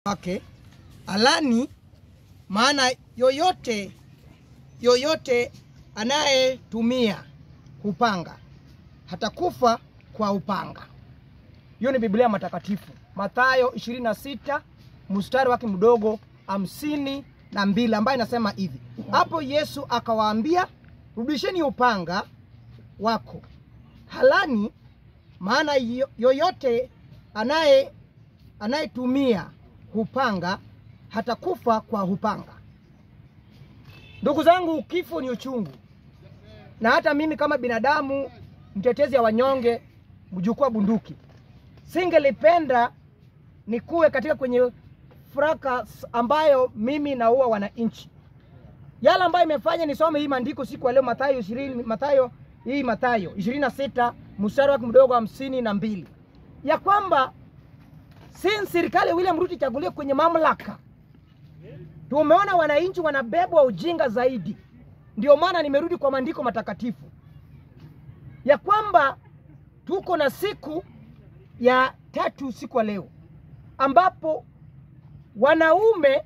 wake alani, maana yoyote anayetumia upanga hatakufa kwa upanga. Hiyo ni Biblia matakatifu. Mathayo 26 mstari wake mdogo 52 ambaye inasema hivi. Hapo Yesu akawaambia, rudisheni upanga wako halani, maana yoyote anayetumia upanga hatakufa kwa upanga. Ndugu zangu, kifo ni uchungu. Na hata mimi kama binadamu mtetezi ya wanyonge, mjukuu wa bunduki, singelipenda nikuwe katika kwenye fracas ambayo mimi naua wananchi. Yala ambayo imefanya nisome hii maandiko siku ya leo, Mathayo 26 mstari wake mdogo 52, ya kwamba serikali William Ruto chagulie kwenye mamlaka, tumeona wananchi wanabebwa ujinga zaidi. Ndio maana nimerudi kwa maandiko matakatifu ya kwamba tuko na siku ya 3 siku ya leo, ambapo wanaume,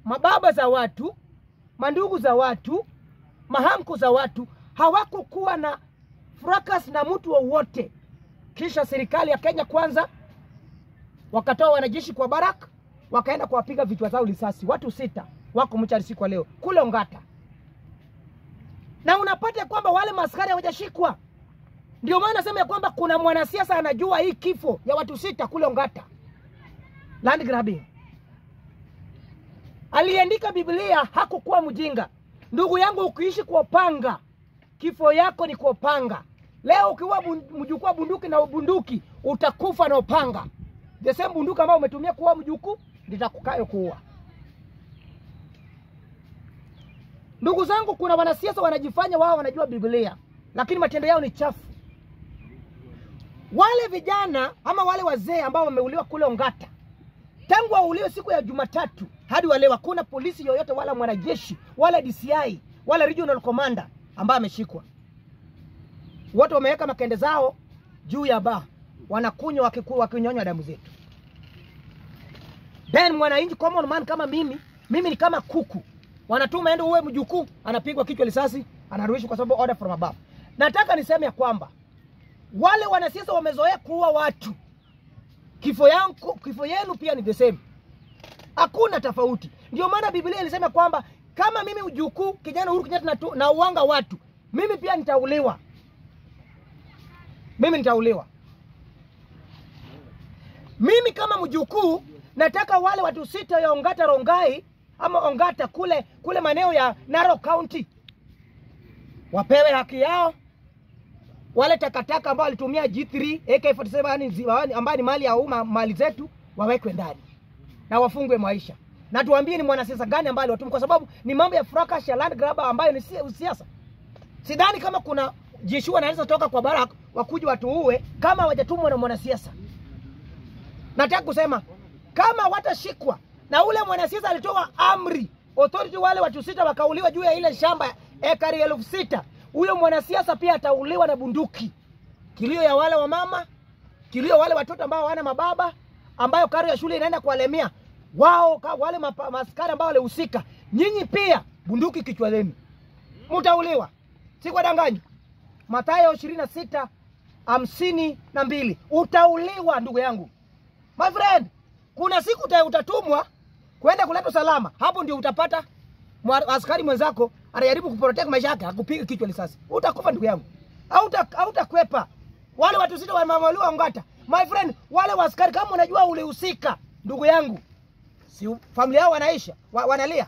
mababa za watu, mandugu za watu, mahanko za watu hawakukuwa na fracas na mtu wowote. Kisha serikali ya Kenya Kwanza wakatoa wanajeshi kwa baraka, wakaenda kuwapiga vichwa zao risasi. Watu 6 wako mchari siku leo kule Ongata. Na unapata kwamba wale maskari hawajashikwa. Ndio maana nasema ya kwamba kuna mwanasiasa anajua hii kifo ya watu 6 kule Ongata, land grabbing. Aliandika Biblia, hakukuwa mjinga. Ndugu yangu, ukiishi kwa panga, kifo yako ni kwa panga. Leo ukiwa mjukuu bunduki na bunduki, utakufa na upanga. The same bunduki ambao umetumia kuua mjukuu litakukayo kuua. Ndugu zangu, kuna wanasiasa wanajifanya wao wanajua Biblia, lakini matendo yao ni chafu. Wale vijana ama wale wazee ambao wameuliwa kule Ongata, tangu wauliwe siku ya Jumatatu hadi wale, hakuna polisi yoyote wala mwanajeshi wala DCI wala regional commander ambaye ameshikwa. Wote wameweka makende zao juu ya baa, wanakunywa wakinyonywa damu zetu. Then mwananchi common man kama mimi ni kama kuku. Wanatuma ende uwe mjukuu, anapigwa kichwa risasi, anarudishwa kwa sababu order from above. Nataka niseme ya kwamba wale wanasiasa wamezoea kuua watu. Kifo yenu pia ni the same. Hakuna tofauti. Ndio maana Biblia ilisema kwamba kama mimi mjukuu kijana Uhuru Kenyatta na uanga watu, mimi pia nitauliwa. Mimi kama mjukuu nataka wale watu 6 ya Ongata Rongai ama Ongata kule maeneo ya Narok County wapewe haki yao. Wale takataka ambao walitumia G3 AK47 ambao ni mali ya umma, mali zetu, wawekwe ndani na wafungwe maisha. Na tuambie ni mwanasiasa gani ambaye aliwatumwa, kwa sababu ni mambo ya fracas ya land grabber ambayo ni siasa. Sidhani kama kuna jeshi wanaweza toka kwa baraka wakuja watu uwe kama hawajatumwa na mwanasiasa. Nataka kusema kama watashikwa na ule mwanasiasa alitoa amri, authority wale watu 6 wakauliwa juu ya ile shamba ekari 6,000, huyo mwanasiasa pia atauliwa na bunduki. Kilio ya wale wa mama, kilio wale watoto ambao hawana mababa, ambayo karo ya shule inaenda kuwalemea wao, wale maskari ambao walihusika, nyinyi pia bunduki kichwa lenu, mtauliwa. Si kwa danganyi. Mathayo 26:52 utauliwa ndugu yangu. My friend, kuna siku utatumwa kwenda kuleta salama. Hapo ndio utapata askari mwenzako anajaribu kuprotect maisha yake, akupiga kichwa risasi. Utakufa ndugu yangu. Hautakwepa. Wale watu 6 wameuliwa Ongata. My friend, wale askari kama unajua ulihusika, ndugu yangu, si familia yao wanaisha, wanalia.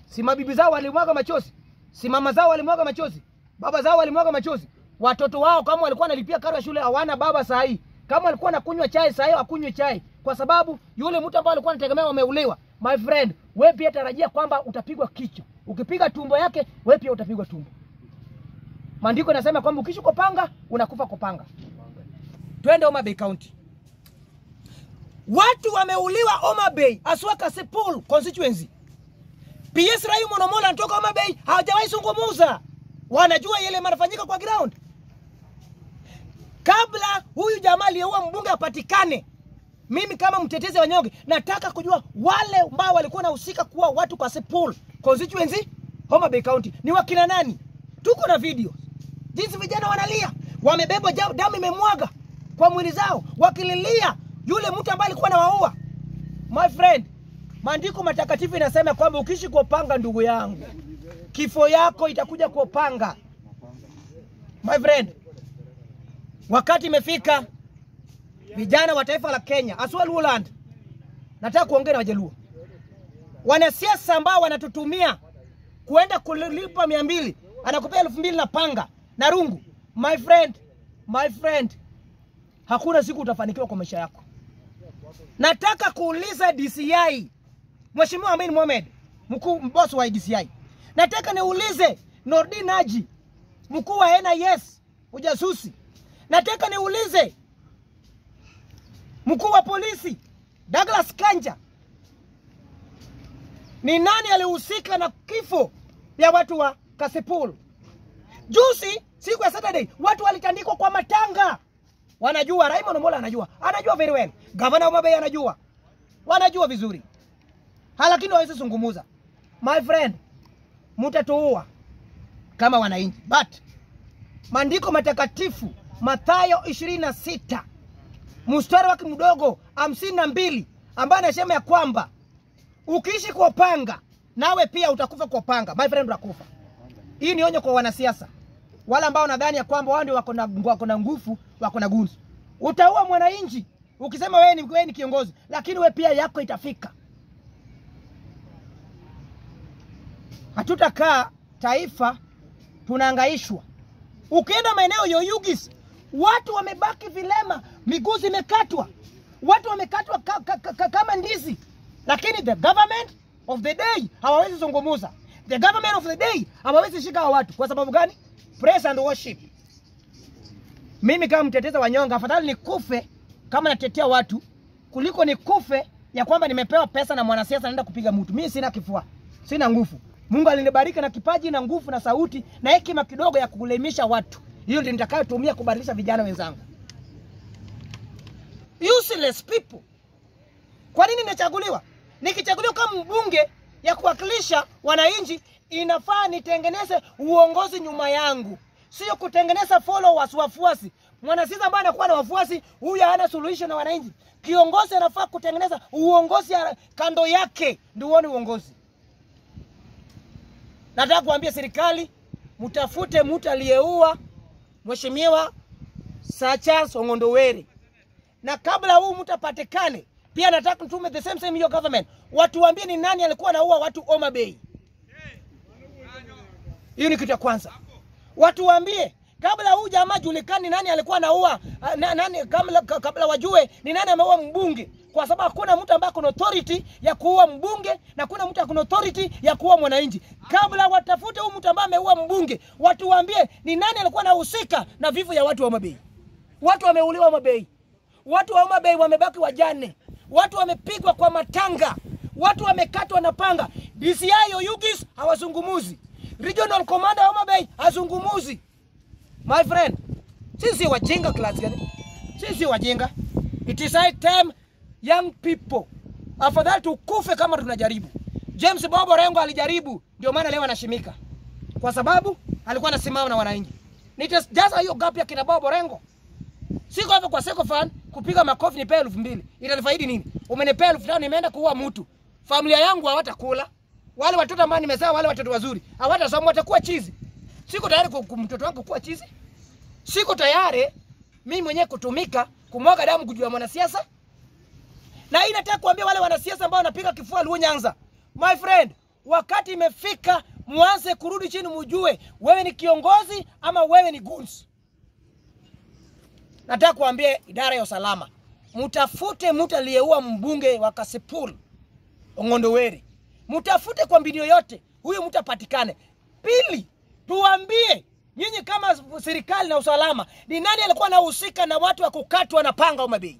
Si mabibi zao walimwaga machozi, si mama zao walimwaga machozi, baba zao walimwaga machozi. Watoto wao kama walikuwa wanalipia karo ya shule hawana baba saa hii. Kama walikuwa wanakunywa chai saa hii hawakunywi chai kwa sababu yule mtu ambaye alikuwa anategemea wameuliwa. My friend, wewe pia tarajia kwamba utapigwa kichwa. Ukipiga tumbo yake, wewe pia utapigwa tumbo. Maandiko yanasema kwamba ukishi kwa panga, unakufa kwa panga. Twende Homa Bay County. Watu wameuliwa Homa Bay, Aswaka Sepul constituency. PS Raymond Omola anatoka Homa Bay, hawajawahi zungumza. Wanajua yale yanafanyika kwa ground. Kabla huyu jamaa aliyeua mbunge apatikane, Mimi kama mtetezi wa nyonge nataka kujua wale ambao walikuwa nahusika kuwa watu kwa Kasipul constituency Homa Bay County ni wakina nani? Tuko na video. Jinsi vijana wanalia, wamebeba damu imemwaga kwa mwili zao wakililia yule mtu ambaye alikuwa anawaua. My friend, maandiko matakatifu inasema kwamba ukiishi kwa upanga ndugu yangu, kifo yako itakuja kwa upanga. My friend, wakati imefika vijana wa taifa la Kenya, aswa Luoland, nataka kuongea na Wajaluo. Wanasiasa ambao wanatutumia kuenda kulipa 200, anakupea 2000 na panga na rungu. My friend, hakuna siku utafanikiwa kwa maisha yako. Nataka kuuliza DCI, Mheshimiwa Amin Mohamed, mkuu boss wa DCI. Nataka niulize Nordin Haji, mkuu wa NIS ujasusi. Nataka niulize mkuu wa polisi Douglas Kanja, ni nani alihusika na kifo ya watu wa Kasipul? Juzi siku ya Saturday watu walitandikwa kwa matanga. Wanajua, Raymond Omolo anajua very well. Governor Homa Bay anajua. Wanajua vizuri. Lakini hawezi zungumuza. My friend, mtatuua kama wananchi. But maandiko matakatifu Mathayo 26 mstari wake mdogo 52 ambaye anasema ya kwamba ukiishi kwa upanga nawe pia utakufa kwa upanga. My friend, utakufa. Hii ni onyo kwa wanasiasa. Wala ambao nadhani ya kwamba wao ndio wako na nguvu, wako na gunzi. Utaua mwananchi ukisema wewe ni kiongozi, lakini wewe pia yako itafika. Hatutakaa taifa tunahangaishwa. Ukienda maeneo ya Yugis, watu wamebaki vilema, miguu zimekatwa. Watu wamekatwa kama ndizi. Lakini the government of the day hawawezi zungumuza. The government of the day hawawezi shika watu. Kwa sababu gani? Praise and worship. Mimi kama mtetezi wa nyonga, afadhali nikufe kama natetea watu kuliko nikufe ya kwamba nimepewa pesa na mwanasiasa naenda kupiga mtu. Mimi sina kifua, sina nguvu. Mungu alinibariki na kipaji na nguvu na sauti na hekima kidogo ya kukuelimisha watu. Hiyo ndio nitakayotumia kubadilisha vijana wenzangu. Useless people. Kwa nini nimechaguliwa? Nikichaguliwa kama mbunge ya kuwakilisha wananchi, inafaa nitengeneze uongozi nyuma yangu. Sio kutengeneza followers, wafuasi. Mwanasiasa ambaye anakuwa na wafuasi, huyu hana suluhisho na wananchi. Kiongozi anafaa kutengeneza uongozi kando yake ndio uone uongozi. Nataka kuambia serikali, mtafute mtu aliyeua Mheshimiwa Sir Charles Ong'ondowere. Na kabla huu mtu apatikane, pia nataka tutume the same your government. Watu waambie ni nani alikuwa anaua watu Homa Bay. Hiyo ni kitu ya kwanza. Watu waambie kabla huu jamaa julikani nani alikuwa anaua nani, kabla wajue ni nani ameua mbunge. Kwa sababu hakuna mtu ambaye kuna authority ya kuua mbunge na kuna mtu akuna authority ya kuua mwananchi. Kabla watafute huyu mtu ambaye ameua mbunge, watu waambie ni nani alikuwa anahusika na vifo ya watu wa Homa Bay. Watu wameuliwa Homa Bay. Watu wa Homa Bay wamebaki wajane. Watu wamepigwa kwa matanga. Watu wamekatwa na panga. DCI Oyugis hawazungumuzi. Regional Commander Homa Bay hazungumuzi. My friend, sisi wajinga class gani? Sisi wajinga. It is high time young people, afadhali tukufe kama tunajaribu. James Bobo Orengo alijaribu, ndio maana leo anashimika. Kwa sababu alikuwa anasimama na wananchi. Nitajaza hiyo gap ya kina Bobo Orengo. Siko hapo kwa seko fan kupiga makofi nipe 2000. Itanifaidi nini? Umenipea 1500 nimeenda kuua mtu. Familia yangu hawatakula. Wale watoto ambao nimezaa, wale watoto wazuri, hawatasoma, watakuwa chizi. Siko tayari kwa mtoto wangu kuwa chizi. Siko tayari mimi mwenyewe kutumika kumwaga damu kujua mwanasiasa. Na hii nataka kuambia wale wanasiasa ambao wanapiga kifua Luo Nyanza. My friend, wakati imefika muanze kurudi chini mjue wewe ni kiongozi ama wewe ni goons. Nataka kuambia idara ya usalama, mtafute mtu aliyeua mbunge wa Kasipul Ong'ondowere. Mtafute kwa mbinu yote huyo mtu apatikane. Pili, tuambie nyinyi kama serikali na usalama, ni nani alikuwa anahusika na watu wa kukatwa na panga Homa Bay?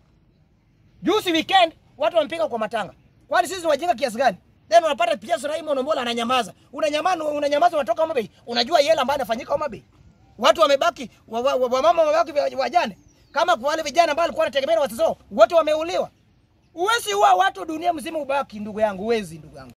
Juzi weekend watu wampiga kwa matanga. Kwani sisi wajinga kiasi gani? Then unapata pia Raymond Omolo ananyamaza. Unanyamaza unatoka Homa Bay. Unajua yale ambayo yanafanyika Homa Bay. Watu wamebaki wamama wamebaki wajane. Kama kwa wale vijana ambao walikuwa wanategemea watoto wote wameuliwa. Uwezi uwa watu dunia mzima ubaki ndugu yangu, uwezi ndugu yangu.